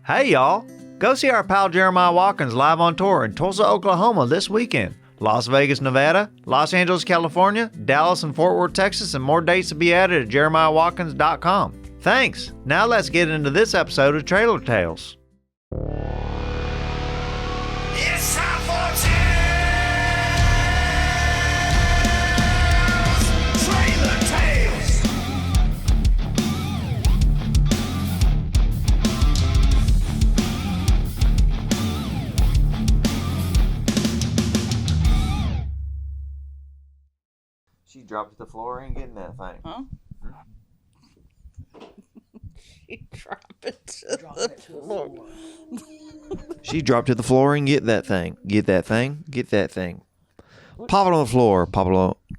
Hey y'all, go see our pal Jeremiah Watkins live on tour in Tulsa, Oklahoma this weekend, Las Vegas, Nevada, Los Angeles, California, Dallas and Fort Worth, Texas, and more dates to be added at jeremiahwatkins.com. Thanks. Now let's get into this episode of Trailer Tales. It's time for Trailer Tales. She dropped to the floor and getting that thing. Huh? She dropped it to the floor. She dropped to the floor and get that thing. Get that thing. Get that thing. Pop it on the floor. Pop.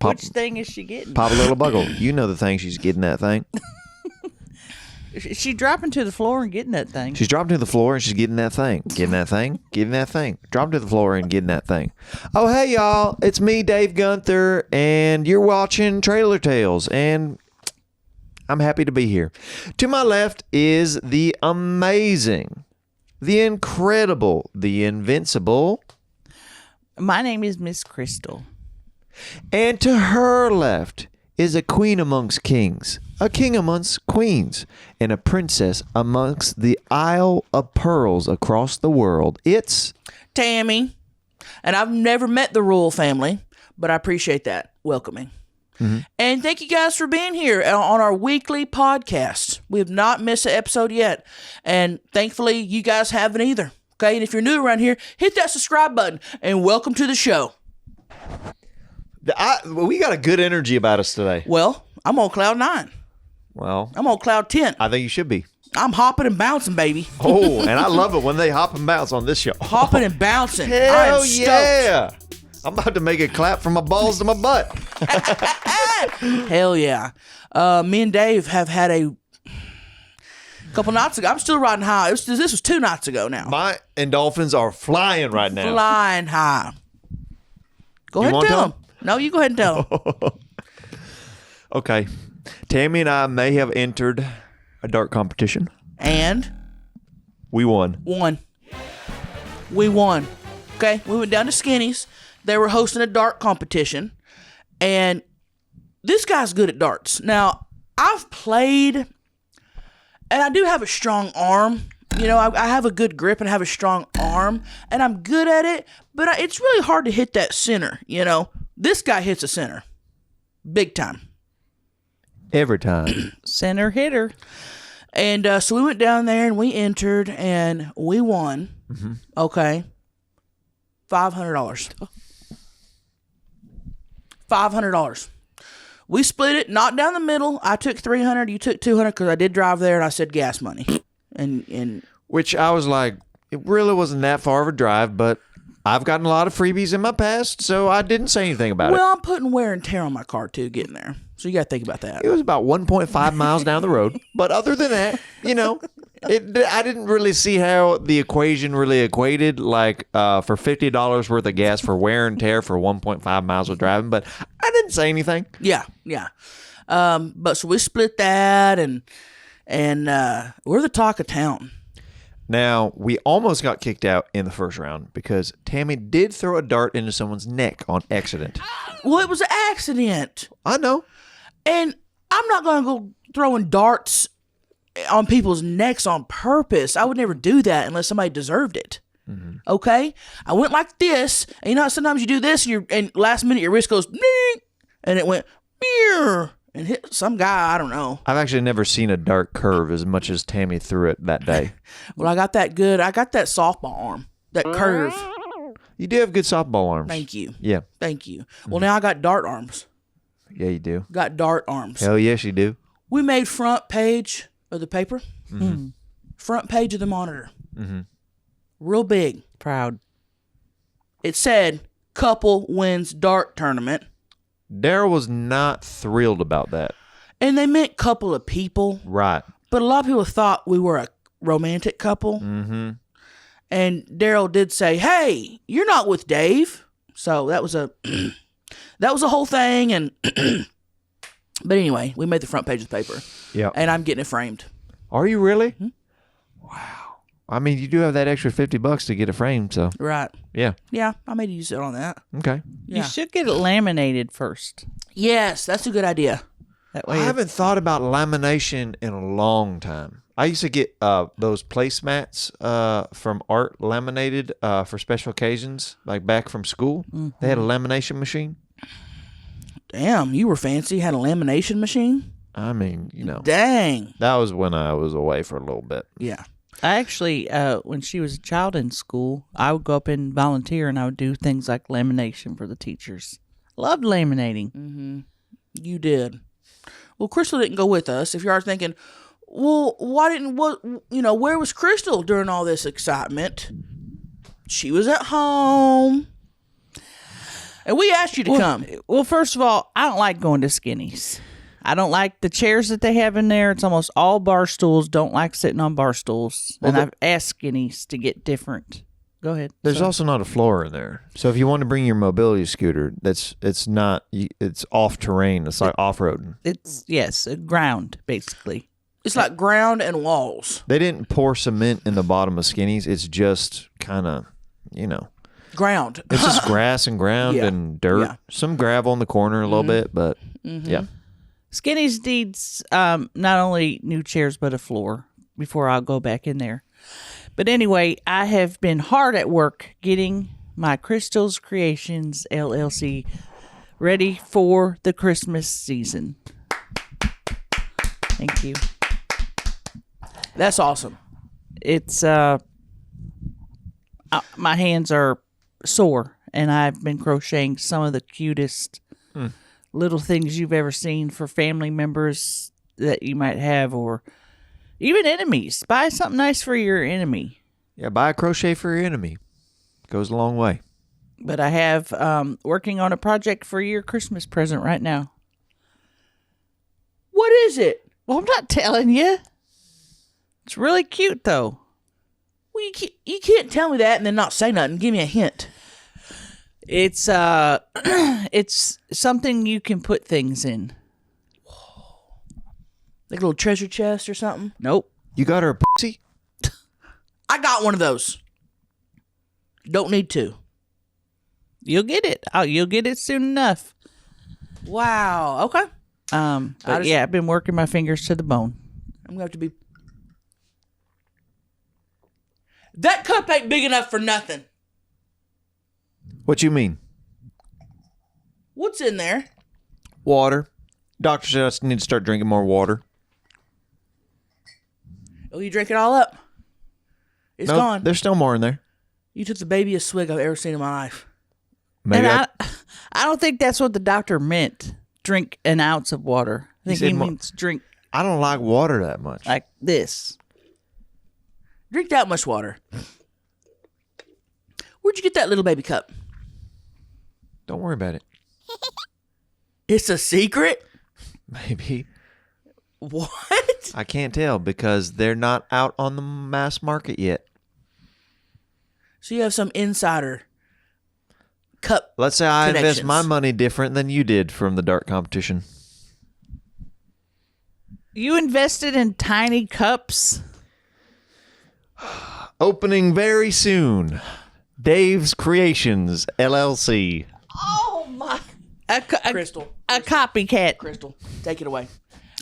Which thing is she getting? Pop a little buckle. You know the thing. She's getting that thing. She dropping to the floor and getting that thing. She's dropping to the floor and she's getting that thing. Getting that thing. Getting that thing. Dropping to the floor and getting that thing. Oh, hey, y'all. It's me, Dave Gunther, and you're watching Trailer Tales, and I'm happy to be here. To my left is the amazing, the incredible, the invincible. My name is Miss Crystal. And to her left is a queen amongst kings, a king amongst queens, and a princess amongst the Isle of Pearls across the world. It's Tammy. And I've never met the royal family, but I appreciate that welcoming. Mm-hmm. And thank you guys for being here on our weekly podcast. We have not missed an episode yet. And thankfully, you guys haven't either. Okay, and if you're new around here, hit that subscribe button and welcome to the show. we got a good energy about us today. Well, I'm on cloud 9. Well, I'm on cloud 10. I think you should be. I'm hopping and bouncing, baby. Oh, and I love it when they hop and bounce on this show. Hopping and bouncing. Hell I'm stoked. yeah. I'm about to make a clap from my balls to my butt. Hell yeah. Me and Dave have had a couple nights ago. I'm still riding high. This was 2 nights ago now. My endorphins are flying right now. Flying high. Go ahead and tell them. No, you go ahead and tell them. Okay. Tammy and I may have entered a dart competition. And? We won. We won. Okay, we went down to Skinny's. They were hosting a dart competition. And this guy's good at darts. Now, I've played, and I do have a strong arm. You know, I have a good grip and have a strong arm, and I'm good at it, but it's really hard to hit that center, you know. This guy hits a center. Big time. Every time. Center hitter. And so we went down there and we entered and we won. Mm-hmm. Okay. $500. $500. We split it, not down the middle. I took $300, you took $200 because I did drive there and I said gas money. And which I was like, it really wasn't that far of a drive, but I've gotten a lot of freebies in my past, so I didn't say anything about it. Well, I'm putting wear and tear on my car too getting there. So you got to think about that. It was about 1.5 miles down the road. But other than that, you know, I didn't really see how the equation really equated, like for $50 worth of gas for wear and tear for 1.5 miles of driving. But I didn't say anything. Yeah. But so we split that, and we're the talk of town. Now, we almost got kicked out in the first round because Tammy did throw a dart into someone's neck on accident. Well, it was an accident. I know. And I'm not going to go throwing darts on people's necks on purpose. I would never do that unless somebody deserved it. Mm-hmm. Okay? I went like this, and you know how sometimes you do this, and last minute your wrist goes, ding, and it went, meow, and hit some guy, I don't know. I've actually never seen a dart curve as much as Tammy threw it that day. Well, I got that softball arm, that curve. You do have good softball arms. Thank you. Yeah. Thank you. Well, now I got dart arms. Yeah, you do. Got dart arms. Hell yes, you do. We made front page of the paper. Mm-hmm. Front page of the Monitor. Mm-hmm. Real big. Proud. It said, couple wins dart tournament. Daryl was not thrilled about that. And they meant couple of people. Right. But a lot of people thought we were a romantic couple. Mm-hmm. And Daryl did say, hey, you're not with Dave. So that was a whole thing. And but anyway, we made the front page of the paper. Yeah. And I'm getting it framed. Are you really? Mm-hmm. Wow. I mean, you do have that extra $50 to get a frame, so Right. yeah. Yeah, I made use it on that. Okay. Yeah. You should get it laminated first. Yes, that's a good idea. That I way, haven't thought about lamination in a long time. I used to get those placemats from Art laminated for special occasions, like back from school. They had a lamination machine. Damn, you were fancy. Had a lamination machine? I mean, Dang. that was when I was away for a little bit. Yeah. I actually, when she was a child in school, I would go up and volunteer, and I would do things like lamination for the teachers. Loved laminating. You did. Well, Crystal didn't go with us. If you are thinking, well, where was Crystal during all this excitement? She was at home. And we asked you to come. Well, first of all, I don't like going to Skinny's. I don't like the chairs that they have in there. It's almost all bar stools. Don't like sitting on bar stools. And I've asked Skinny's to get different. Go ahead. There's also not a floor in there, so if you want to bring your mobility scooter, it's off terrain. It's like off roading. It's, yes, a ground, basically. It's like ground and walls. They didn't pour cement in the bottom of Skinny's. It's just kind of, Ground. it's just grass and ground Yeah. and dirt. Yeah. Some gravel in the corner a little bit, but yeah. Skinny's needs not only new chairs, but a floor before I'll go back in there. But anyway, I have been hard at work getting my Crystal's Creations LLC ready for the Christmas season. Thank you. That's awesome. It's my hands are sore, and I've been crocheting some of the cutest little things you've ever seen for family members that you might have, or even enemies. Buy something nice for your enemy. Yeah, buy a crochet for your enemy. Goes a long way. But I have working on a project for your Christmas present right now. What is it? Well, I'm not telling you. It's really cute, though. Well, you can't tell me that and then not say nothing. Give me a hint. It's it's something you can put things in. Like a little treasure chest or something? Nope. You got her a pussy? I got one of those. Don't need to. You'll get it. You'll get it soon enough. Wow. Okay. But yeah, I've been working my fingers to the bone. I'm going to have to be... That cup ain't big enough for nothing. What you mean? What's in there? Water. Doctor said I just need to start drinking more water. Oh, you drank it all up? It's No, gone. There's still more in there. You took the babyest swig I've ever seen in my life. Maybe And I don't think that's what the doctor meant. Drink an ounce of water. I think said he mo- means drink I don't like water that much. like this. Drink that much water. Where'd you get that little baby cup? Don't worry about it. It's a secret? Maybe. What? I can't tell because they're not out on the mass market yet. So you have some insider cup. Let's say I invest connections. my money different than you did from the dart competition. You invested in tiny cups? Opening very soon. Dave's Creations, LLC. Oh my! Crystal. A copycat. Crystal, take it away.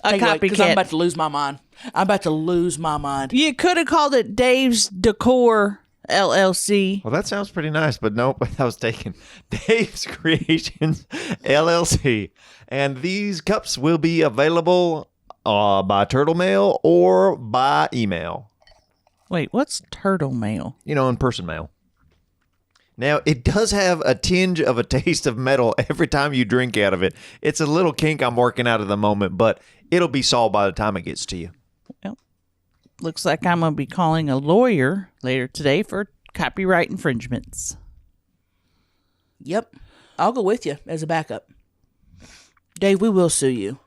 A Take it away, 'cause I'm copycat. about to lose my mind. I'm about to lose my mind. You could have called it Dave's Decor LLC. Well, that sounds pretty nice, but nope, that was taken. Dave's Creations, LLC. And these cups will be available by turtle mail or by email. Wait, what's turtle mail? In-person mail. Now, it does have a tinge of a taste of metal every time you drink out of it. It's a little kink I'm working out at the moment, but it'll be solved by the time it gets to you. Well, looks like I'm going to be calling a lawyer later today for copyright infringements. Yep. I'll go with you as a backup. Dave, we will sue you.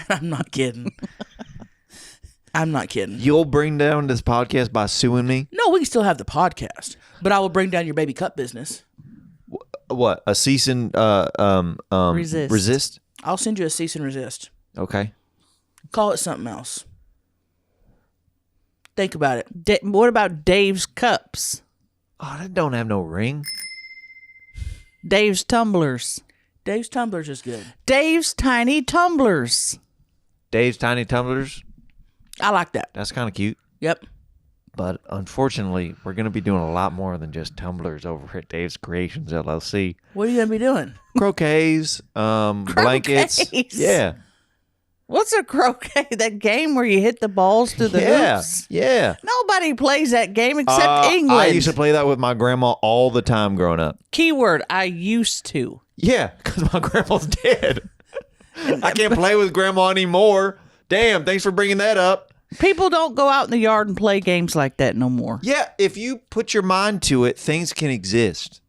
I'm not kidding. I'm not kidding. You'll bring down this podcast by suing me? No, we can still have the podcast, but I will bring down your baby cup business. What? A cease and resist? I'll send you a cease and resist. Okay. Call it something else. Think about it. What about Dave's cups? Oh, that don't have no ring. Dave's tumblers. Dave's tumblers is good. Dave's tiny tumblers. Dave's Tiny Tumblers. I like that. That's kind of cute. Yep. But unfortunately, we're going to be doing a lot more than just tumblers over at Dave's Creations LLC. What are you gonna be doing? Croquets, blankets. Croquets? Yeah. What's a croquet? That game where you hit the balls to the Yeah. hoops? Yeah. Nobody plays that game except England. I used to play that with my grandma all the time growing up. Keyword, I used to. Yeah, because my grandma's dead. I can't play with grandma anymore. Damn, thanks for bringing that up. People don't go out in the yard and play games like that no more. Yeah, if you put your mind to it, things can exist.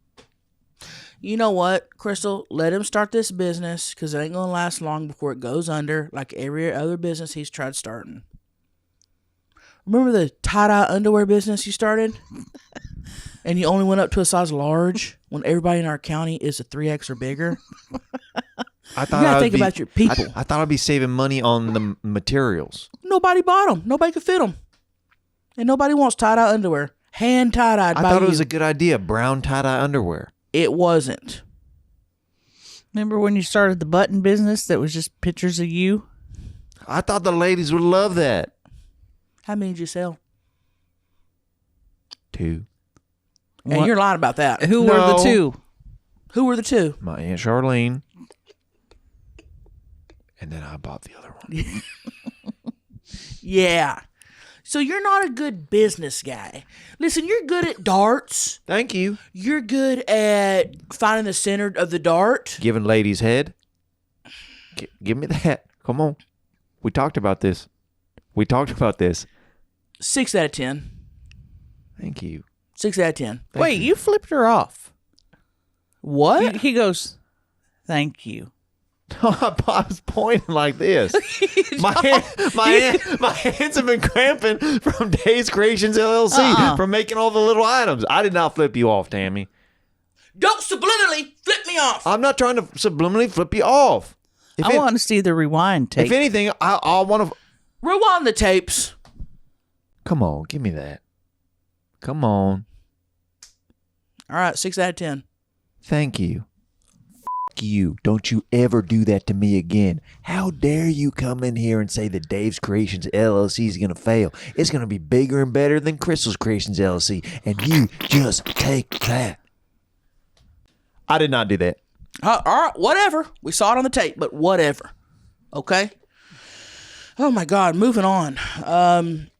You know what, Crystal? Let him start this business because it ain't gonna last long before it goes under, like every other business he's tried starting. Remember the tie-dye underwear business you started? And you only went up to a size large when everybody in our county is a 3X or bigger? I thought You gotta I would think be- about your people. I thought I'd be saving money on the materials. Nobody bought them. Nobody could fit them. And nobody wants tie-dye underwear. Hand tie-dyed I by thought you. it was a good idea. Brown tie-dye underwear. It wasn't. Remember when you started the button business that was just pictures of you? I thought the ladies would love that. How many did you sell? 2. And What? you're lying about that. Who were the No. two? Who were the two? My Aunt Charlene. And then I bought the other one. Yeah. So you're not a good business guy. Listen, you're good at darts. Thank you. You're good at finding the center of the dart. Giving ladies head. Give me that. Come on. We talked about this. 6 out of 10. Thank you. 6 out of 10. Wait, you flipped her off. What? He goes, thank you. I was pointing like this. my hands have been cramping from Dave's Creations LLC from making all the little items. I did not flip you off, Tammy. Don't subliminally flip me off. I'm not trying to subliminally flip you off. I want to see the rewind tape. If anything, I want to. Rewind the tapes. Come on, give me that. Come on. All right, 6 out of 10. Thank you. F you. Don't you ever do that to me again. How dare you come in here and say that Dave's Creations LLC is going to fail? It's going to be bigger and better than Crystal's Creations LLC. And you just take that. I did not do that. All right, whatever. We saw it on the tape, but whatever. Okay? Oh, my God. Moving on.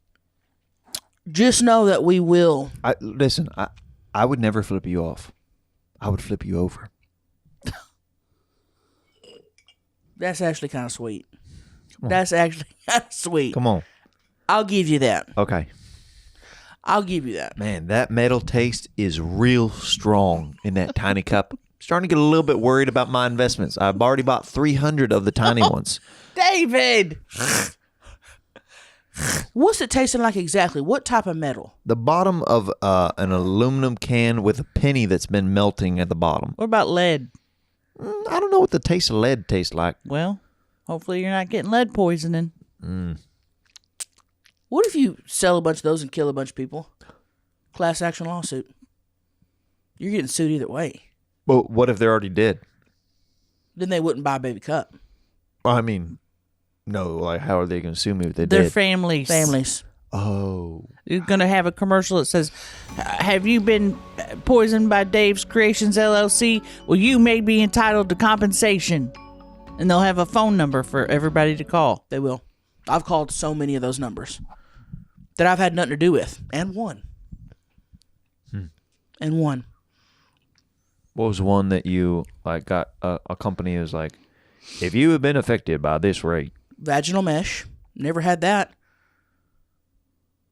Just know that we will. Listen, I would never flip you off. I would flip you over. That's actually kind of sweet. That's actually kind of sweet. Come on. I'll give you that. Okay. I'll give you that. Man, that metal taste is real strong in that tiny cup. Starting to get a little bit worried about my investments. I've already bought 300 of the tiny ones. David! What's it tasting like exactly? What type of metal? The bottom of an aluminum can with a penny that's been melting at the bottom. What about lead? I don't know what the taste of lead tastes like. Well, hopefully you're not getting lead poisoning. What if you sell a bunch of those and kill a bunch of people? Class action lawsuit. You're getting sued either way. Well, what if they're already dead? Then they wouldn't buy Baby Cup. I mean, no, like how are they going to sue me if they're Their dead? families. Families. Oh. You're going to have a commercial that says, have you been poisoned by Dave's Creations LLC? Well, you may be entitled to compensation. And they'll have a phone number for everybody to call. They will. I've called so many of those numbers that I've had nothing to do with. And won. And won. What was one that you like got a company was like, if you have been affected by this rate? Vaginal mesh. Never had that.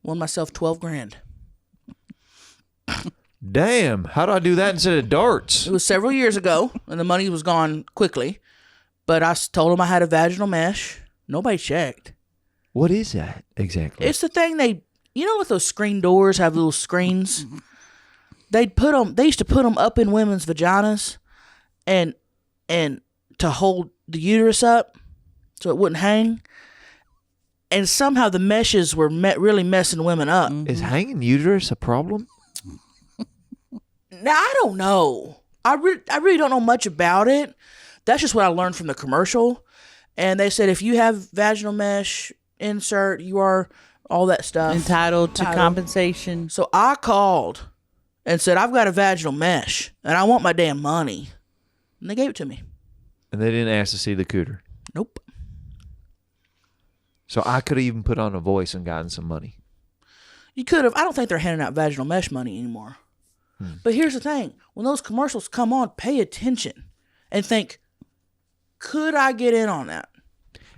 Won myself $12,000. Damn, how do I do that instead of darts? It was several years ago, and the money was gone quickly. But I told them I had a vaginal mesh. Nobody checked. What is that exactly? It's the thing you know, with those screen doors have little screens. They used to put them up in women's vaginas, and to hold the uterus up so it wouldn't hang. and somehow the meshes were really messing women up. Is hanging uterus a problem? Now, I don't know. I really don't know much about it. That's just what I learned from the commercial. And they said if you have vaginal mesh insert, you are all that stuff. Entitled to compensation. So I called and said, I've got a vaginal mesh and I want my damn money. And they gave it to me. And they didn't ask to see the cooter. Nope. So I could have even put on a voice and gotten some money. You could have. I don't think they're handing out vaginal mesh money anymore. But here's the thing. When those commercials come on, pay attention and think, could I get in on that?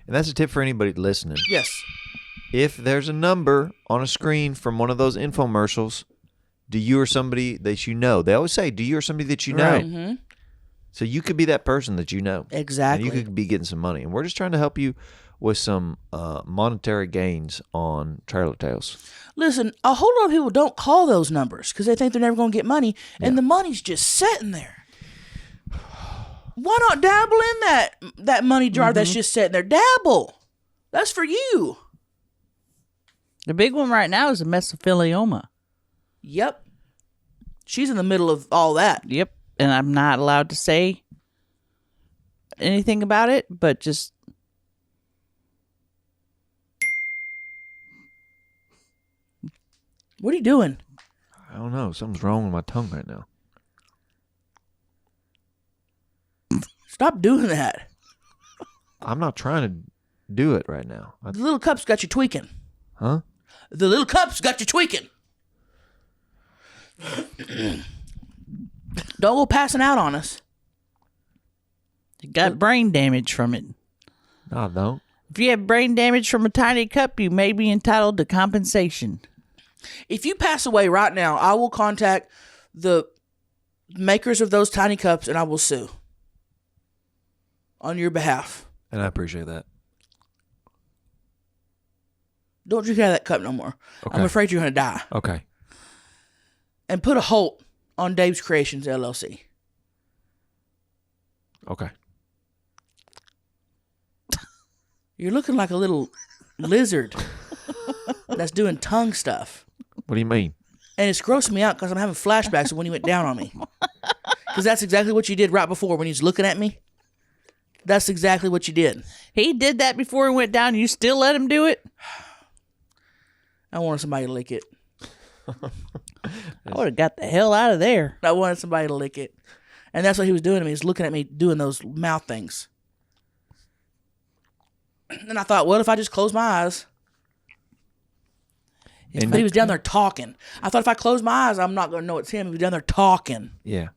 And that's a tip for anybody listening. Yes. If there's a number on a screen from one of those infomercials, do you or somebody that you know? They always say, do you or somebody that you know? Right. Mm-hmm. So you could be that person that you know. Exactly. And you could be getting some money. And we're just trying to help you with some monetary gains on Trailer Tales. Listen, a whole lot of people don't call those numbers because they think they're never going to get money, and the money's just sitting there. Why not dabble in that money jar that's just sitting there? Dabble. That's for you. The big one right now is a mesothelioma. Yep. She's in the middle of all that. Yep. And I'm not allowed to say anything about it, but just... What are you doing? I don't know. Something's wrong with my tongue right now. Stop doing that. I'm not trying to do it right now. The little cup's got you tweaking. Huh? The little cup's got you tweaking. Don't go passing out on us. You got brain damage from it. No, I don't. If you have brain damage from a tiny cup, you may be entitled to compensation. If you pass away right now, I will contact the makers of those tiny cups and I will sue on your behalf. And I appreciate that. Don't drink out of that cup no more. Okay. I'm afraid you're going to die. Okay. And put a halt on Dave's Creations, LLC. Okay. You're looking like a little lizard that's doing tongue stuff. What do you mean? And it's grossing me out because I'm having flashbacks of when you went down on me. Because that's exactly what you did right before when he was looking at me. That's exactly what you did. He did that before he went down. You still let him do it? I wanted somebody to lick it. I would have got the hell out of there. I wanted somebody to lick it. And that's what he was doing to me. He was looking at me doing those mouth things. And I thought, well, if I just close my eyes. But he was down there talking. I thought if I close my eyes, I'm not going to know it's him. He was down there talking. Yeah.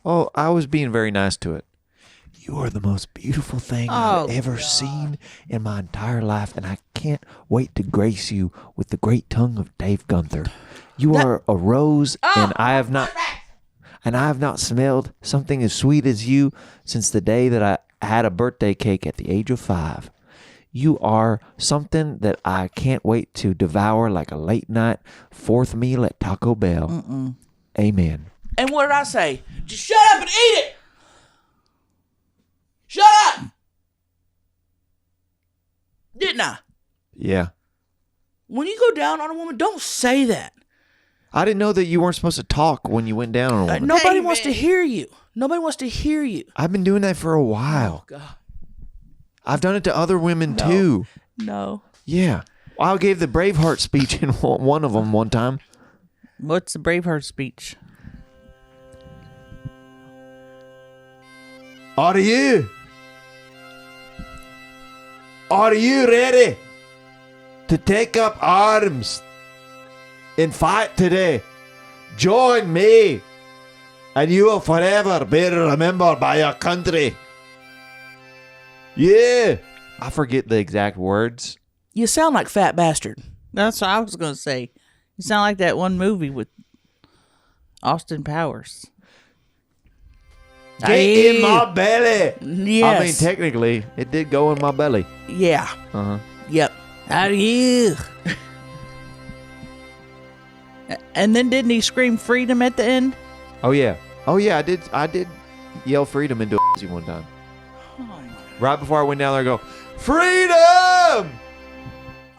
Oh, I was being very nice to it. You are the most beautiful thing I've ever seen in my entire life, and I can't wait to grace you with the great tongue of Dave Gunther. You are a rose, and I have not smelled something as sweet as you since the day that I had a birthday cake at the age of 5. You are something that I can't wait to devour like a late night 4th meal at Taco Bell. Amen. And what did I say? Just shut up and eat it. Shut up. Didn't I? Yeah. When you go down on a woman, don't say that. I didn't know that you weren't supposed to talk when you went down on a woman. Nobody wants to hear you. Nobody wants to hear you. I've been doing that for a while. Oh, God. I've done it to other women too. No. Yeah. I gave the Braveheart speech in one of them one time. What's the Braveheart speech? Are you ready to take up arms and fight today? Join me, and you will forever be remembered by your country. Yeah. I forget the exact words. You sound like Fat Bastard. That's what I was going to say. You sound like that one movie with Austin Powers. Get in my belly. Yes. I mean, technically, it did go in my belly. Yeah. Uh-huh. Yep. How do you? And then didn't he scream freedom at the end? Oh, yeah. I did yell freedom into a one time. Right before I went down there, I go, freedom!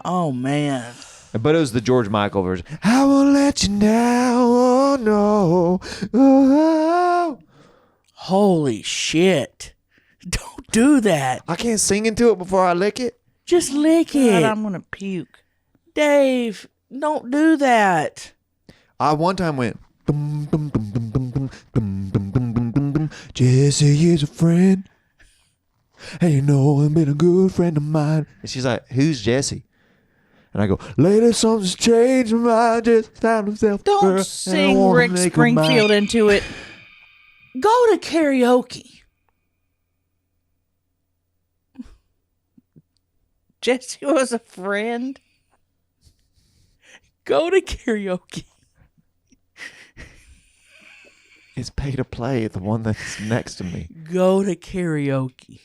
Oh, man. But it was the George Michael version. I won't let you down. Oh, no. Oh. Holy shit. Don't do that. I can't sing into it before I lick it. Just lick it. God, I'm going to puke. Dave, don't do that. I one time went, dum, dum, dum, dum, dum, dum, dum, dum, dum, dum, dum, dum. Jesse is a friend. And you know I've been a good friend of mine. And she's like, who's Jesse? And I go, lady, something's changed my mind. Just found himself. Don't sing Rick Springfield into it. Go to karaoke. Jesse was a friend. Go to karaoke. It's pay to play, the one that's next to me. Go to karaoke.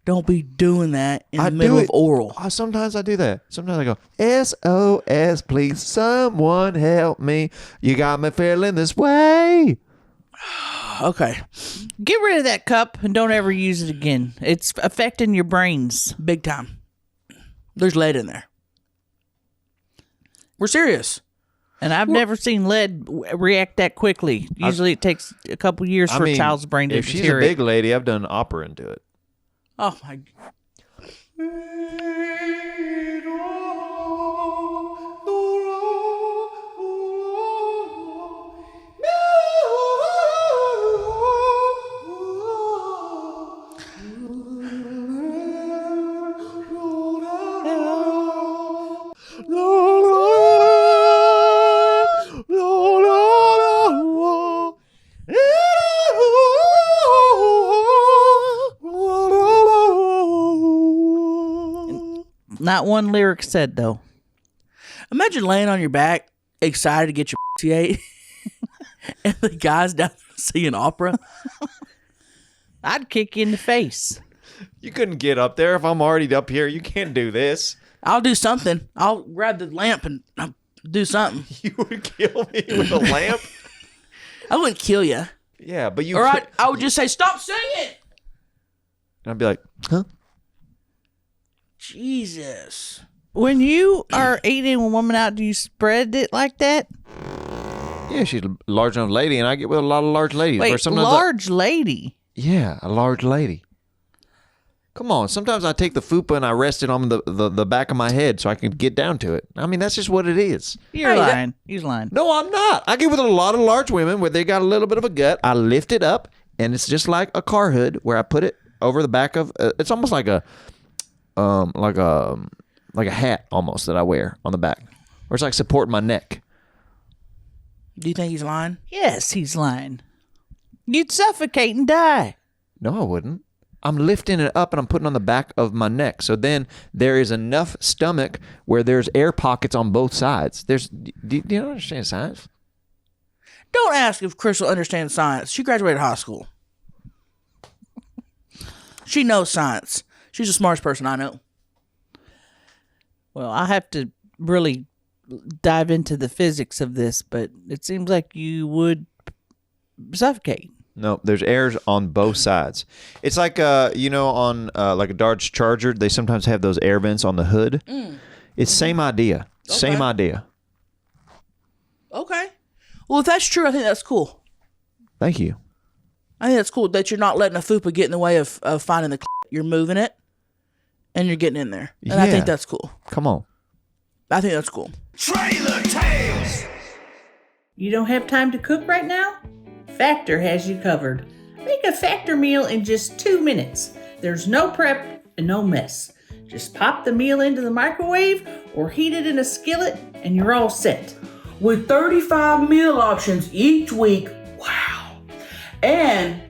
Don't be doing that in the middle of oral. Sometimes I do that. Sometimes I go, SOS, please, someone help me. You got me feeling this way. Okay. Get rid of that cup and don't ever use it again. It's affecting your brains. Big time. There's lead in there. We're serious. And I've never seen lead react that quickly. Usually it takes a couple years for a child's brain to if she's a deteriorate. big lady, I've done opera into it. Oh, my. Not one lyric said, though. Imagine laying on your back, excited to get your pussy ate, and the guy's down there singing opera. I'd kick you in the face. You couldn't get up there if I'm already up here. You can't do this. I'll do something. I'll grab the lamp and do something. You would kill me with a lamp? I wouldn't kill you. Yeah, but you Or could. I would just say, stop singing. And I'd be like, huh? Jesus. When you are eating a woman out, do you spread it like that? Yeah, she's a large enough lady, and I get with a lot of large ladies. Wait, Where sometimes large lady? yeah, a large lady. Come on. Sometimes I take the fupa and I rest it on the back of my head so I can get down to it. I mean, that's just what it is. You're lying. He's lying. No, I'm not. I get with a lot of large women where they got a little bit of a gut. I lift it up, and it's just like a car hood where I put it over the back of. It's almost like a hat almost that I wear on the back, or it's like supporting my neck. Do you think he's lying? Yes, he's lying. You'd suffocate and die. No, I wouldn't. I'm lifting it up and I'm putting it on the back of my neck. So then there is enough stomach where there's air pockets on both sides. Do you understand science? Don't ask if Crystal understands science. She graduated high school. She knows science. She's the smartest person I know. Well, I have to really dive into the physics of this, but it seems like you would suffocate. No, there's airs on both sides. It's like on like a Dodge Charger, they sometimes have those air vents on the hood. It's same idea. Okay. Same idea. Okay. Well, if that's true, I think that's cool. Thank you. I think that's cool that you're not letting a fupa get in the way of finding the you're moving it and you're getting in there. And I think that's cool. Come on. I think that's cool. Trailer Tales. You don't have time to cook right now? Factor has you covered. Make a Factor meal in just 2 minutes. There's no prep and no mess. Just pop the meal into the microwave or heat it in a skillet and you're all set. With 35 meal options each week, wow. And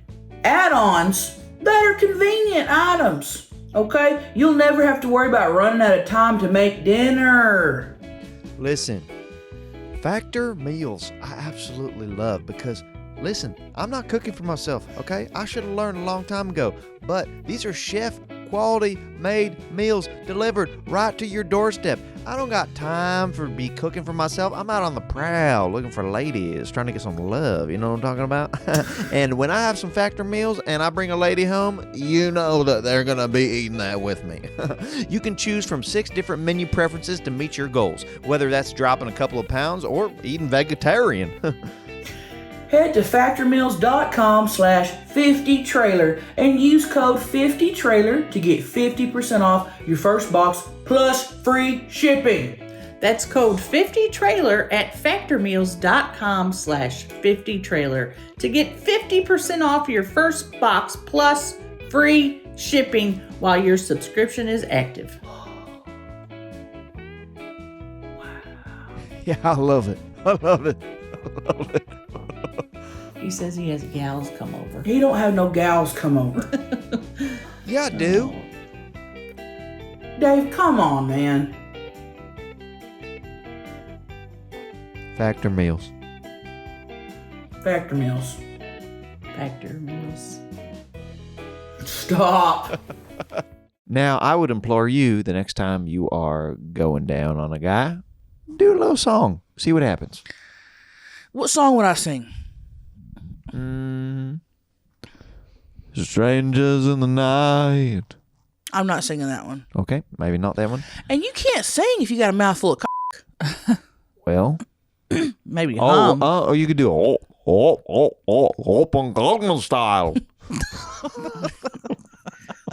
add-ons that are convenient items. Okay? You'll never have to worry about running out of time to make dinner. Listen, Factor meals I absolutely love because, listen, I'm not cooking for myself, okay? I should have learned a long time ago, but these are chef quality made meals delivered right to your doorstep. I don't got time for be cooking for myself. I'm out on the prowl looking for ladies, trying to get some love. You know what I'm talking about? And when I have some Factor meals and I bring a lady home, you know that they're going to be eating that with me. You can choose from 6 different menu preferences to meet your goals, whether that's dropping a couple of pounds or eating vegetarian. Head to factormeals.com/50trailer and use code 50trailer to get 50% off your first box plus free shipping. That's code 50trailer at factormeals.com/50trailer to get 50% off your first box plus free shipping while your subscription is active. Yeah, I love it. I love it. I love it. He says he has gals come over. He don't have no gals come over. Yeah, I do. Dave, come on, man. Factor meals. Factor Meals. Factor Meals. Stop. Now, I would implore you the next time you are going down on a guy, do a little song. See what happens. What song would I sing? Strangers in the night. I'm not singing that one. Okay, maybe not that one. And you can't sing if you got a mouthful of Well, Maybe you could do open Gangnam style.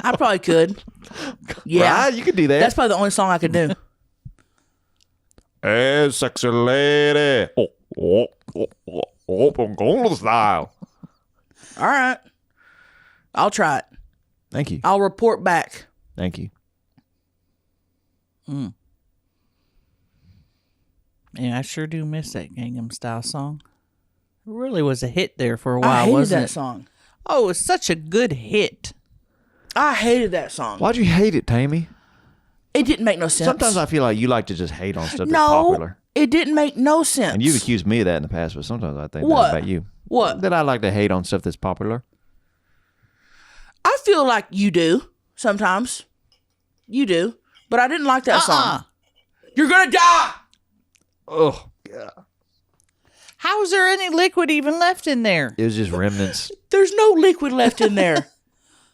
I probably could. Yeah. Right? You could do that. That's probably the only song I could do. Hey, sexy lady. Open Gangnam style. All right. I'll try it. Thank you. I'll report back. Thank you. Yeah, I sure do miss that Gangnam Style song. It really was a hit there for a while, I hated wasn't that it? song. Oh, it was such a good hit. I hated that song. Why'd you hate it, Tammy? It didn't make no sense. Sometimes I feel like you like to just hate on stuff that's no, popular. it didn't make no sense. And you've accused me of that in the past, but sometimes I think What? that about you. What? That I like to hate on stuff that's popular. I feel like you do sometimes. You do. But I didn't like that song. You're going to die. Oh, yeah. How is there any liquid even left in there? It was just remnants. There's no liquid left in there.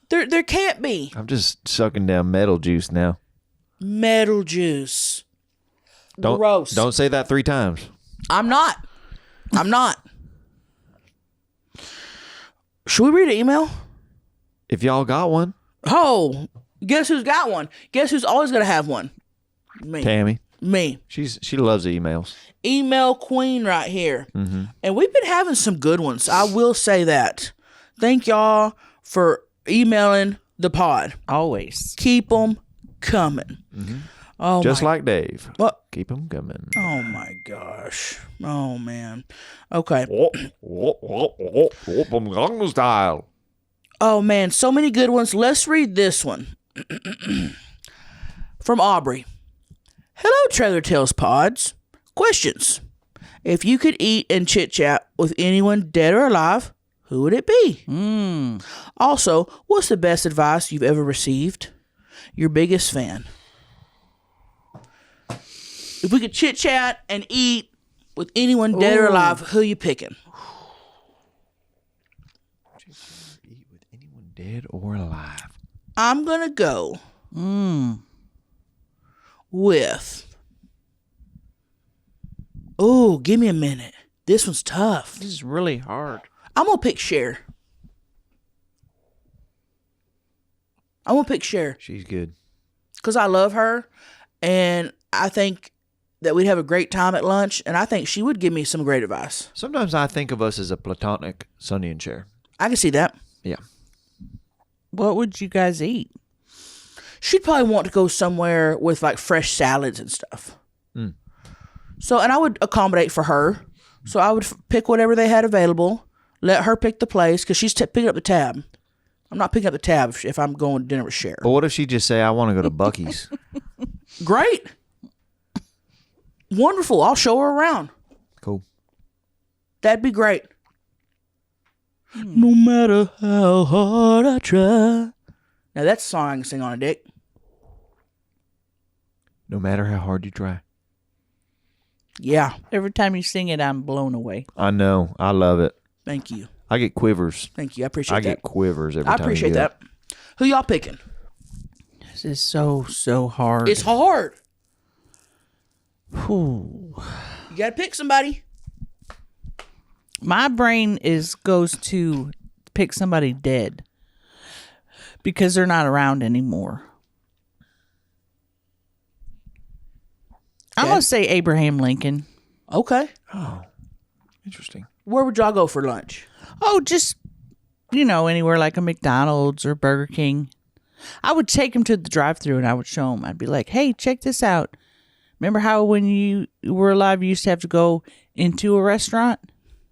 There can't be. I'm just sucking down metal juice now. Metal juice. Don't, Gross. Don't say that 3 times. I'm not. Should we read an email? If y'all got one. Oh, guess who's got one? Guess who's always going to have one? Me. Tammy. Me. She loves emails. Email queen right here. Mm-hmm. And we've been having some good ones. I will say that. Thank y'all for emailing the pod. Always. Keep them coming. Mm-hmm. Oh, just like Dave. What? Keep them coming. Oh my gosh. Oh man. Okay. Open Gangnam style. Oh man, so many good ones. Let's read this one. From Aubrey. Hello, Trailer Tales Pods. Questions. If you could eat and chit-chat with anyone dead or alive, who would it be? Also, what's the best advice you've ever received? Your biggest fan. If we could chit-chat and eat with anyone dead or alive, who you picking? Eat with anyone dead or alive. I'm going to go with... Oh, give me a minute. This one's tough. This is really hard. I'm going to pick Cher. I'm going to pick Cher She's good. because I love her, and I think that we'd have a great time at lunch, and I think she would give me some great advice. Sometimes I think of us as a platonic Sonny and Cher. I can see that. Yeah. What would you guys eat? She'd probably want to go somewhere with like fresh salads and stuff. So, and I would accommodate for her. So I would pick whatever they had available, let her pick the place because she's picking up the tab. I'm not picking up the tab if I'm going to dinner with Cher. But what if she just say, I want to go to Buc-ee's? Great. Wonderful. I'll show her around. Cool. That'd be great. No matter how hard I try, Now that's a song I can sing on a dick. No matter how hard you try. Yeah. Every time you sing it, I'm blown away. I know. I love it. Thank you. I get quivers. Thank you. I appreciate I that. get quivers every I time. appreciate you do that. Who y'all picking? This is so hard. It's hard. Whew. You gotta pick somebody. My brain goes to pick somebody dead because they're not around anymore. I'm Okay. going to say Abraham Lincoln. Okay. Oh, interesting. Where would y'all go for lunch? Oh, just, anywhere like a McDonald's or Burger King. I would take him to the drive-thru and I would show him. I'd be like, hey, check this out. Remember how when you were alive, you used to have to go into a restaurant?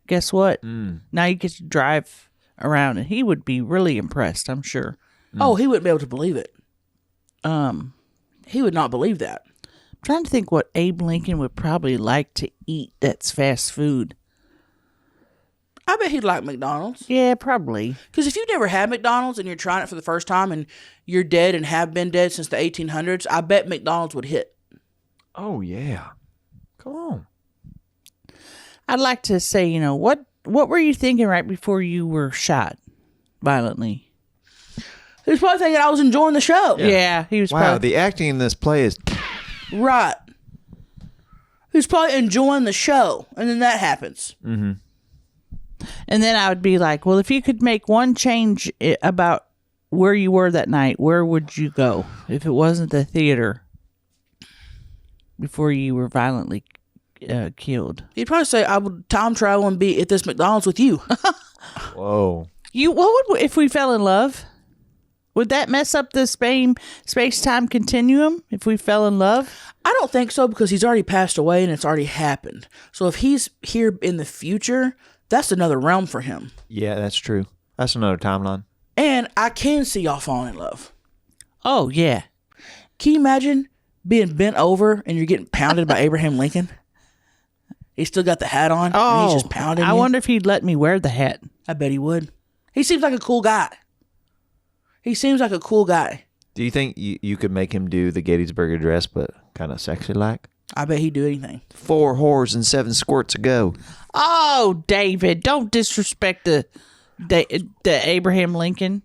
Guess what? Now you get to drive around, and he would be really impressed, I'm sure. Oh, he wouldn't be able to believe it. He would not believe that. I'm trying to think what Abe Lincoln would probably like to eat that's fast food. I bet he'd like McDonald's. Yeah, probably. Because if you've never had McDonald's and you're trying it for the first time and you're dead and have been dead since the 1800s, I bet McDonald's would hit. Oh, yeah. Come on. I'd like to say, what were you thinking right before you were shot violently? He was probably thinking I was enjoying the show. Yeah, he was Wow, probably... the acting in this play is... Right. He was probably enjoying the show. And then that happens. And then I would be like, well, if you could make one change about where you were that night, where would you go if it wasn't the theater before you were violently killed? He'd probably say, I would time travel and be at this McDonald's with you. Whoa. What would if we fell in love? Would that mess up the space-time continuum if we fell in love? I don't think so because he's already passed away and it's already happened. So if he's here in the future, that's another realm for him. Yeah, that's true. That's another timeline. And I can see y'all falling in love. Oh, yeah. Can you imagine being bent over and you're getting pounded by Abraham Lincoln? He's still got the hat on and he's just pounding I you. wonder if he'd let me wear the hat. I bet he would. He seems like a cool guy. He seems like a cool guy. Do you think you could make him do the Gettysburg Address, but kind of sexy-like? I bet he'd do anything. 4 whores and 7 squirts ago. Oh, David, don't disrespect the Abraham Lincoln.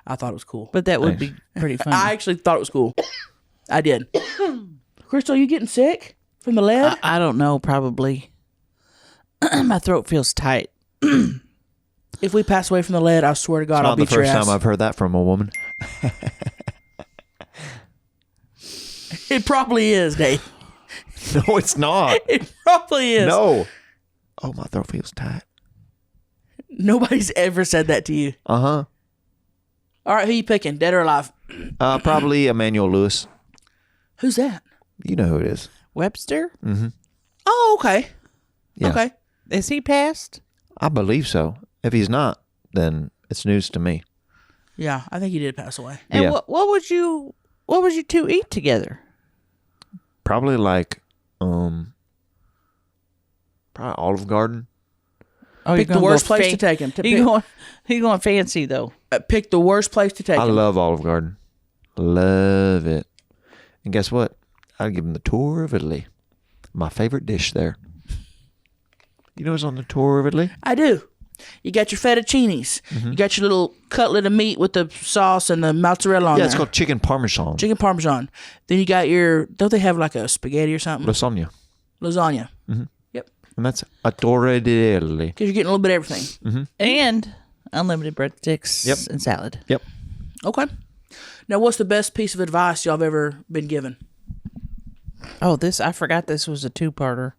I thought it was cool. But that would be pretty funny. I actually thought it was cool. I did. Crystal, you getting sick from the lead? I don't know, probably. My throat feels tight. If we pass away from the lead, I swear to God, It's I'll not the beat your first ass. time I've heard that from a woman. It probably is, Dave. No, it's not. It probably is. No. Oh, my throat feels tight. Nobody's ever said that to you. Uh-huh. All right, who you picking, dead or alive? Probably Emmanuel Lewis. Who's that? You know who it is. Webster? Oh, okay. Yeah. Okay. Is he passed? I believe so. If he's not, then it's news to me. Yeah, I think he did pass away. And Yeah. what would you two eat together? Probably like, probably Olive Garden. Oh, Pick the worst place to take him. You going fancy though? Pick the worst place to take I him. love Olive Garden. Love it. And guess what? I'd give him the tour of Italy. My favorite dish there. You know what's on the tour of Italy? I do. You got your fettuccinis. You got your little cutlet of meat with the sauce and the mozzarella on Yeah, there. it's called chicken parmesan. Chicken parmesan. Then you got your, don't they have like a spaghetti or something? Lasagna. Lasagna. Yep. And that's a torre di Italy. Because you're getting a little bit of everything. And unlimited breadsticks Yep. and salad. Yep. Okay. Now, what's the best piece of advice y'all have ever been given? Oh, I forgot this was a two-parter.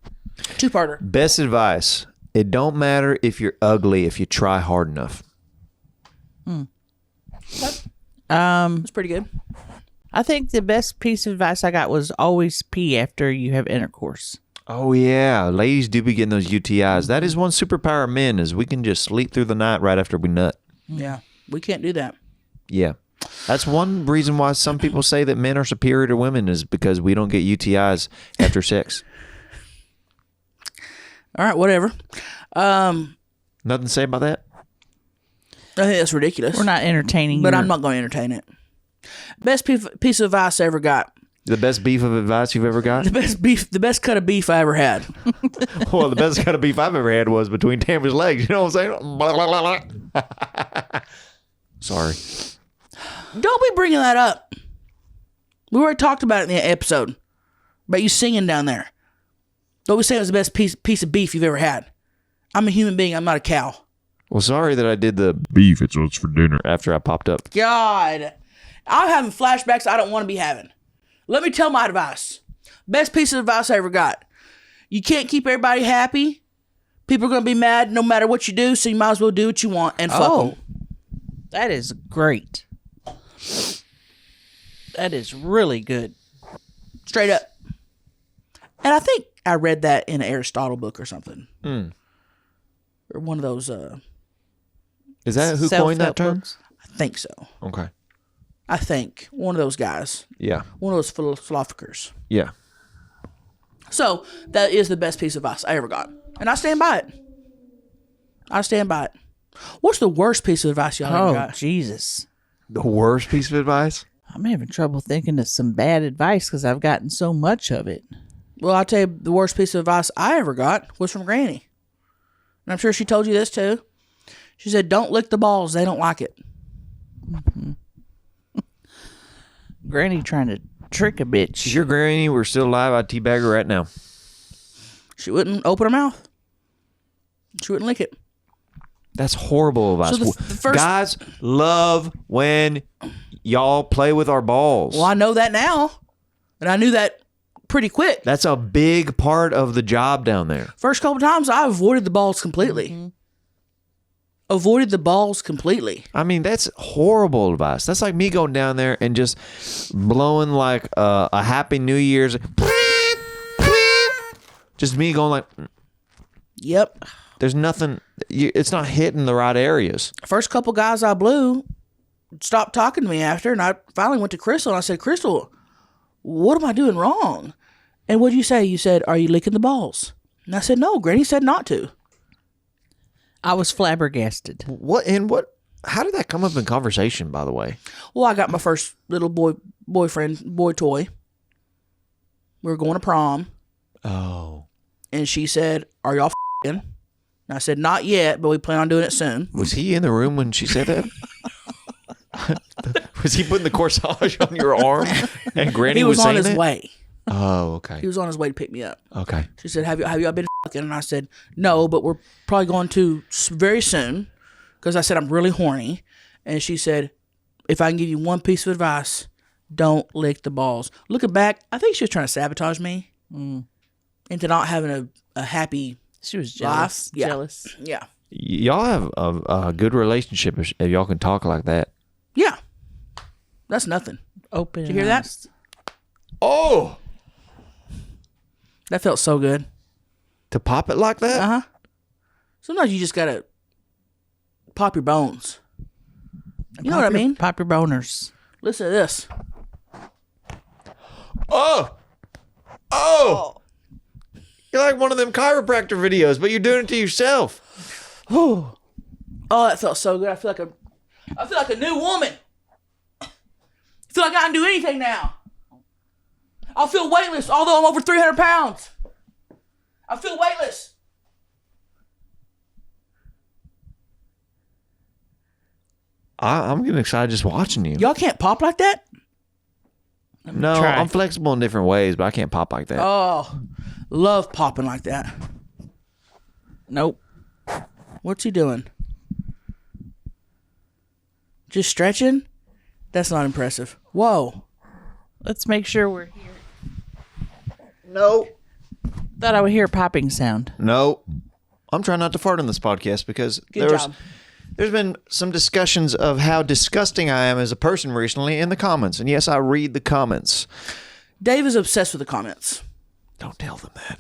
Two-parter. Best advice. It don't matter if you're ugly if you try hard enough. That's pretty good. I think the best piece of advice I got was always pee after you have intercourse. Oh, yeah. Ladies do be getting those UTIs. That is one superpower of men is we can just sleep through the night right after we nut. Yeah. We can't do that. Yeah. That's one reason why some people say that men are superior to women is because we don't get UTIs after sex. All right, whatever. Nothing to say about that? I think that's ridiculous. We're not entertaining. But I'm not going to entertain it. Best piece of advice I ever got. The best beef of advice you've ever got? The best cut of beef I ever had. Well, the best cut of beef I've ever had was between Tammy's legs. You know what I'm saying? Blah, blah, blah, blah. Sorry. Don't be bringing that up. We already talked about it in the episode. About you singing down there. Don't be saying it was the best piece of beef you've ever had. I'm a human being. I'm not a cow. Well, sorry that I did the beef. It's what's for dinner after I popped up. God. I'm having flashbacks I don't want to be having. Let me tell my advice. Best piece of advice I ever got. You can't keep everybody happy. People are going to be mad no matter what you do, so you might as well do what you want and fuck them. That is great. That is really good. Straight up. And I think I read that in an Aristotle book or something. Or one of those... Is that who coined that term? Books. I think so. Okay. I think. One of those guys. Yeah. One of those philosophers. Yeah. So, that is the best piece of advice I ever got. And I stand by it. I stand by it. What's the worst piece of advice y'all ever got? Jesus. The worst piece of advice? I'm having trouble thinking of some bad advice because I've gotten so much of it. Well, I'll tell you, the worst piece of advice I ever got was from Granny. And I'm sure she told you this too. She said, don't lick the balls. They don't like it. Mm-hmm. Granny trying to trick a bitch. If your granny were still alive, I'd teabag her right now. She wouldn't open her mouth. She wouldn't lick it. That's horrible advice. So the first... Guys love when y'all play with our balls. Well, I know that now. And I knew that pretty quick. That's a big part of the job down there. First couple times, I avoided the balls completely. Mm-hmm. Avoided the balls completely. I mean, that's horrible advice. That's like me going down there and just blowing like a Happy New Year's. Just me going like... Yep. There's nothing... It's not hitting the right areas. First couple guys I blew stopped talking to me after, and I finally went to Crystal, and I said, Crystal, what am I doing wrong? And what'd you say? You said, are you licking the balls? And I said, no, Granny said not to. I was flabbergasted. What? How did that come up in conversation, by the way? Well, I got my first little boyfriend toy. We were going to prom. Oh. And she said, are y'all f***ing? And I said, not yet, but we plan on doing it soon. Was he in the room when she said that? Was he putting the corsage on your arm? And Granny was on saying his way. Oh, okay. He was on his way to pick me up. Okay. She said, have y'all been fucking? And I said, no, but we're probably going to very soon. Because I said, I'm really horny. And she said, if I can give you one piece of advice, don't lick the balls. Looking back, I think she was trying to sabotage me into not having a happy She was jealous. life. Yeah. Jealous. Yeah. Y'all have a good relationship if y'all can talk like that. Yeah. That's nothing. Open. Did you hear that? Oh! That felt so good. To pop it like that? Uh-huh. Sometimes you just got to pop your bones. You know what I mean? Pop your boners. Listen to this. Oh! You're like one of them chiropractor videos, but you're doing it to yourself. Oh, that felt so good. I feel like a new woman. I feel like I can do anything now. I feel weightless, although I'm over 300 pounds. I feel weightless. I'm getting excited just watching you. Y'all can't pop like that? No, try. I'm flexible in different ways, but I can't pop like that. Oh, love popping like that. Nope. What's he doing? Just stretching? That's not impressive. Whoa. Let's make sure we're here. No. Thought I would hear a popping sound. No. I'm trying not to fart on this podcast because Good job. there's been some discussions of how disgusting I am as a person recently in the comments. And yes, I read the comments. Dave is obsessed with the comments. Don't tell them that.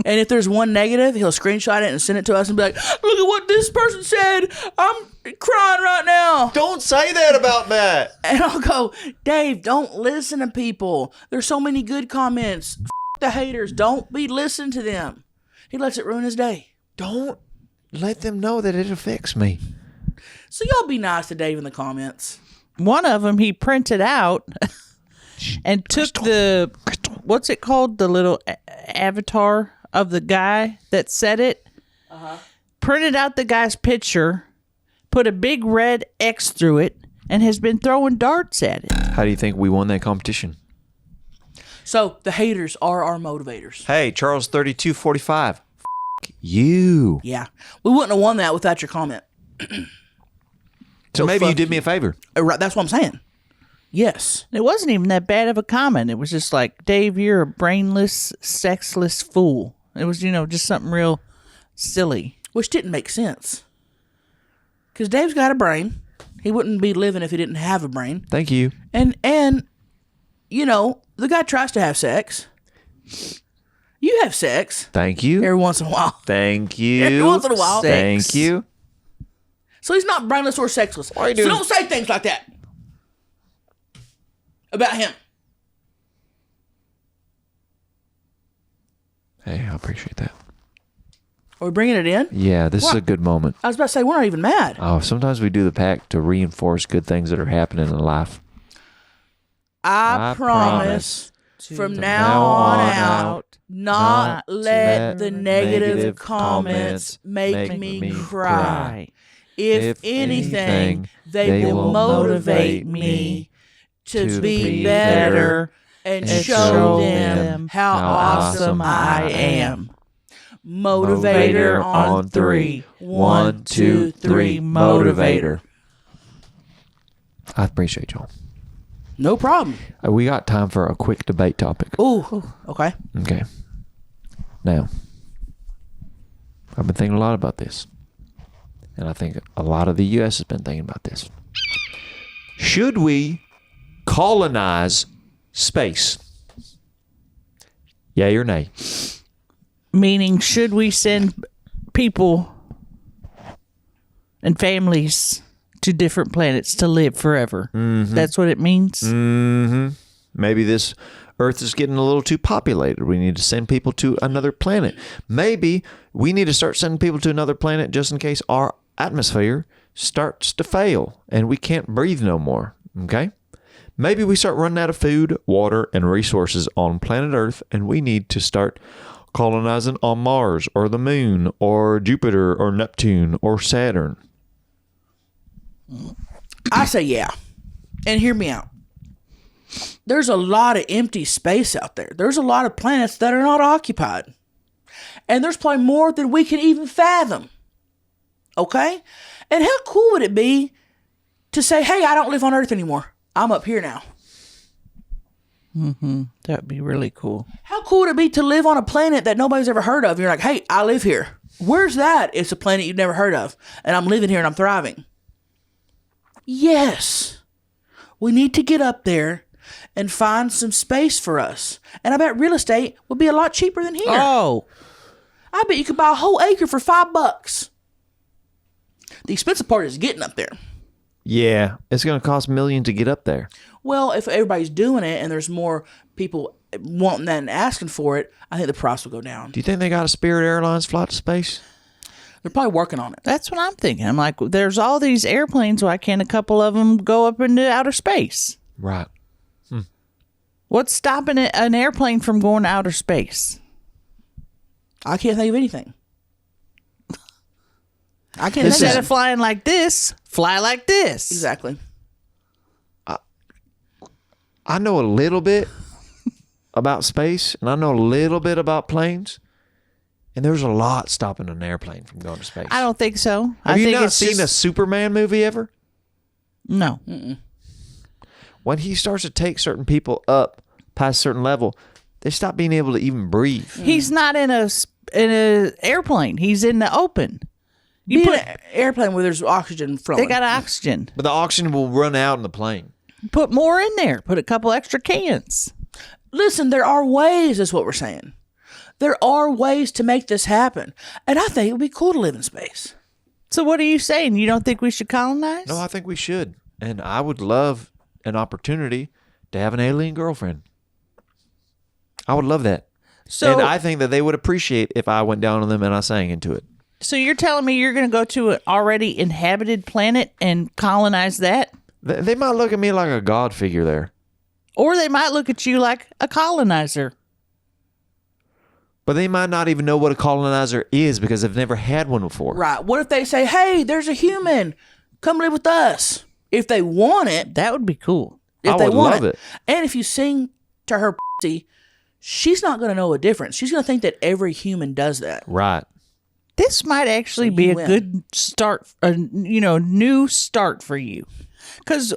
And if there's one negative, he'll screenshot it and send it to us and be like, look at what this person said. I'm crying right now. Don't say that about Matt. And I'll go, Dave, don't listen to people. There's so many good comments. The haters. Don't be listening to them. He lets it ruin his day. Don't let them know that it affects me. So y'all be nice to Dave in the comments. One of them he printed out and took the, what's it called? The little avatar of the guy that said it. Printed out the guy's picture, put a big red X through it, and has been throwing darts at it. How do you think we won that competition? So the haters are our motivators. Hey, Charles 3245. You. Yeah. We wouldn't have won that without your comment. So maybe you fuck did me a favor. Right, that's what I'm saying. Yes. It wasn't even that bad of a comment. It was just like, Dave, you're a brainless, sexless fool. It was, just something real silly. Which didn't make sense. Because Dave's got a brain. He wouldn't be living if he didn't have a brain. Thank you. And the guy tries to have sex. You have sex. Thank you. Every once in a while. Thank you. Every once in a while. Thank you. So he's not brainless or sexless. Why are you So doing- don't say things like that about him. Hey, I appreciate that. Are we bringing it in? Yeah, this is a good moment. I was about to say, we're not even mad. Oh, sometimes we do the pack to reinforce good things that are happening in life. I promise from now on out, not let the negative comments make me cry. If anything, they will motivate me to be better and show them how awesome I am. Motivator on 3. 1, 2, 3, motivator. I appreciate y'all. No problem. We got time for a quick debate topic. Ooh, okay. Okay. Now, I've been thinking a lot about this. And I think a lot of the U.S. has been thinking about this. Should we colonize space? Yay or nay? Meaning, should we send people and families to different planets to live forever? That's what it means? Maybe this Earth is getting a little too populated. We need to send people to another planet. Maybe we need to start sending people to another planet just in case our atmosphere starts to fail and we can't breathe no more. Okay? Maybe we start running out of food, water, and resources on planet Earth, and we need to start colonizing on Mars or the moon or Jupiter or Neptune or Saturn. I say yeah. And hear me out. There's a lot of empty space out there. There's a lot of planets that are not occupied. And there's probably more than we can even fathom. Okay? And how cool would it be to say, hey, I don't live on Earth anymore. I'm up here now. That'd be really cool. How cool would it be to live on a planet that nobody's ever heard of? And you're like, hey, I live here. Where's that? It's a planet you've never heard of. And I'm living here and I'm thriving. Yes. We need to get up there and find some space for us. And I bet real estate would be a lot cheaper than here. Oh, I bet you could buy a whole acre for $5. The expensive part is getting up there. Yeah, it's going to cost millions to get up there. Well, if everybody's doing it and there's more people wanting that and asking for it, I think the price will go down. Do you think they got a Spirit Airlines flight to space? They're probably working on it. that's what I'm thinking. I'm like, there's all these airplanes. Why can't a couple of them go up into outer space? Right. What's stopping an airplane from going to outer space? I can't think of anything. I can't think Instead of of flying like this, fly like this. Exactly. I know a little bit about space, and I know a little bit about planes, and there's a lot stopping an airplane from going to space. I don't think so. Have I you think not it's seen a just, Superman movie ever? No. When he starts to take certain people up past a certain level, they stop being able to even breathe. He's not in a airplane. He's in the open. You put an airplane where there's oxygen flowing. They got oxygen. But the oxygen will run out in the plane. Put more in there. Put a couple extra cans. Listen, there are ways, is what we're saying. There are ways to make this happen. And I think it would be cool to live in space. So what are you saying? You don't think we should colonize? No, I think we should. And I would love an opportunity to have an alien girlfriend. I would love that. So and I think that they would appreciate if I went down on them and I sang into it. So you're telling me you're going to go to an already inhabited planet and colonize that? They might look at me like a god figure there. Or they might look at you like a colonizer. But they might not even know what a colonizer is because they've never had one before. Right. What if they say, hey, there's a human. Come live with us. If they want it. That would be cool. If I they would want love it. And if you sing to her pussy, she's not going to know a difference. She's going to think that every human does that. Right. This might actually be a good start, new start for you. Because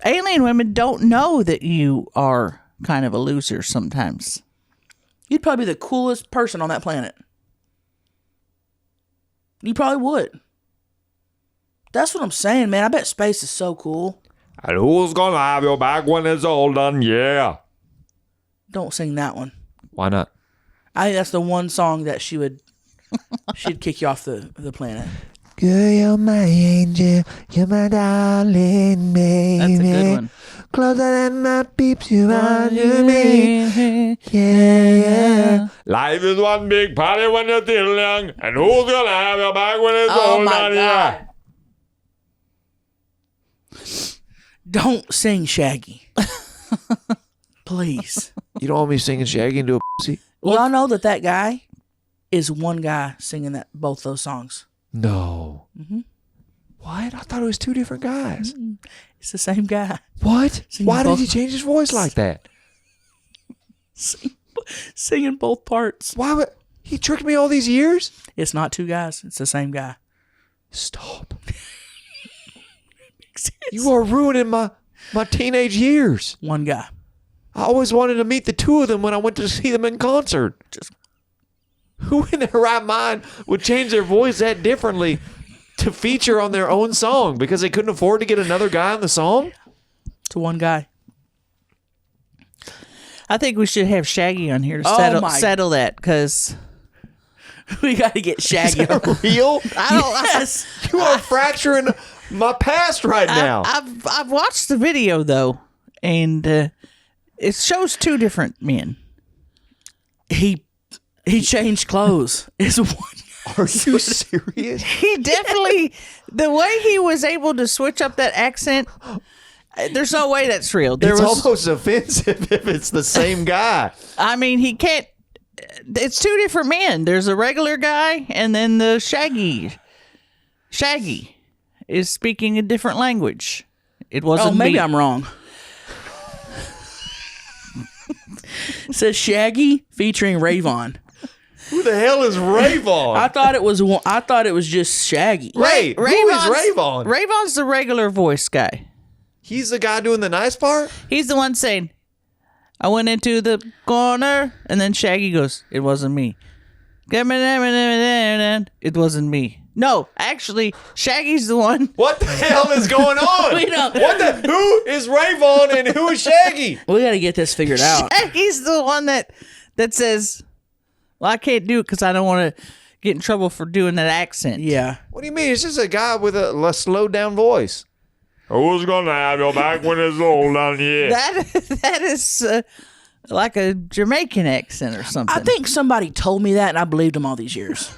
alien women don't know that you are kind of a loser sometimes. You'd probably be the coolest person on that planet. You probably would. That's what I'm saying, man. I bet space is so cool. And who's gonna have your back when it's all done? Yeah. Don't sing that one. Why not? I think that's the one song that she'd kick you off the planet. Girl, you're my angel. You're my darling baby. That's a good one. Closer than my peeps, you are to me. Yeah. Life is one big party when you're still young. And who's gonna have your back when it's all done? Yeah. Don't sing Shaggy. Please. You don't want me singing Shaggy into a pussy? Y'all know that guy is one guy singing both those songs. No. Mm-hmm. What? I thought it was two different guys. Mm-hmm. It's the same guy. What? Why did both. he change his voice like that? Singing both parts. Why would he tricked me all these years? It's not two guys. It's the same guy. Stop. You are ruining my teenage years. One guy. I always wanted to meet the two of them when I went to see them in concert. Who in their right mind would change their voice that differently to feature on their own song because they couldn't afford to get another guy on the song? To one guy. I think we should have Shaggy on here to settle that, because we got to get Shaggy. Is that real? Yes. You are fracturing my past right now. I've watched the video though, and it shows two different men. He changed clothes. It's one. Are you serious? He definitely, the way he was able to switch up that accent, there's no way that's real. It's almost offensive if it's the same guy. I mean, he can't. It's two different men. There's a regular guy, and then the Shaggy. Shaggy is speaking a different language. It wasn't. Oh, maybe me. I'm wrong. It says Shaggy featuring Rayvon. Who the hell is Rayvon? I thought it was just Shaggy. Who is Rayvon? Rayvon's the regular voice guy. He's the guy doing the nice part? He's the one saying, I went into the corner, and then Shaggy goes, it wasn't me. It wasn't me. No, actually, Shaggy's the one. What the hell is going on? We don't. Who is Rayvon and who is Shaggy? We got to get this figured out. Shaggy's the one that says, well, I can't do it because I don't want to get in trouble for doing that accent. Yeah. What do you mean? It's just a guy with a slowed down voice. Who's gonna have your back when it's all done? Yeah. That is like a Jamaican accent or something. I think somebody told me that, and I believed them all these years.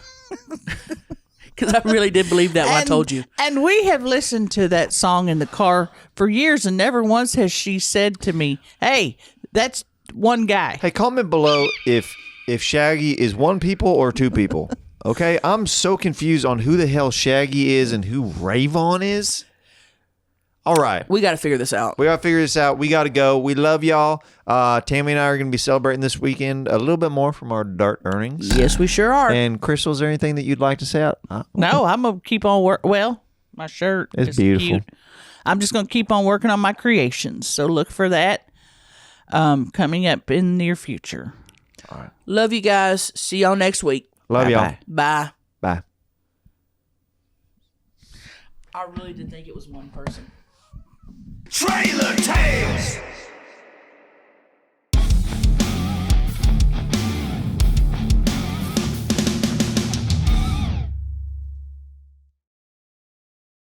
Because I really did believe that when I told you. And we have listened to that song in the car for years, and never once has she said to me, hey, that's one guy. Hey, comment below if Shaggy is one people or two people. Okay? I'm so confused on who the hell Shaggy is and who Rayvon is. All right. We got to figure this out. We got to figure this out. We got to go. We love y'all. Tammy and I are going to be celebrating this weekend a little bit more from our dart earnings. Yes, we sure are. And Crystal, is there anything that you'd like to say out? No, I'm going to keep on working. Well, my shirt is beautiful. Cute. I'm just going to keep on working on my creations. So look for that coming up in the near future. All right. Love you guys. See y'all next week. Love y'all. Bye. Bye. I really did think it was one person. Trailer Tales.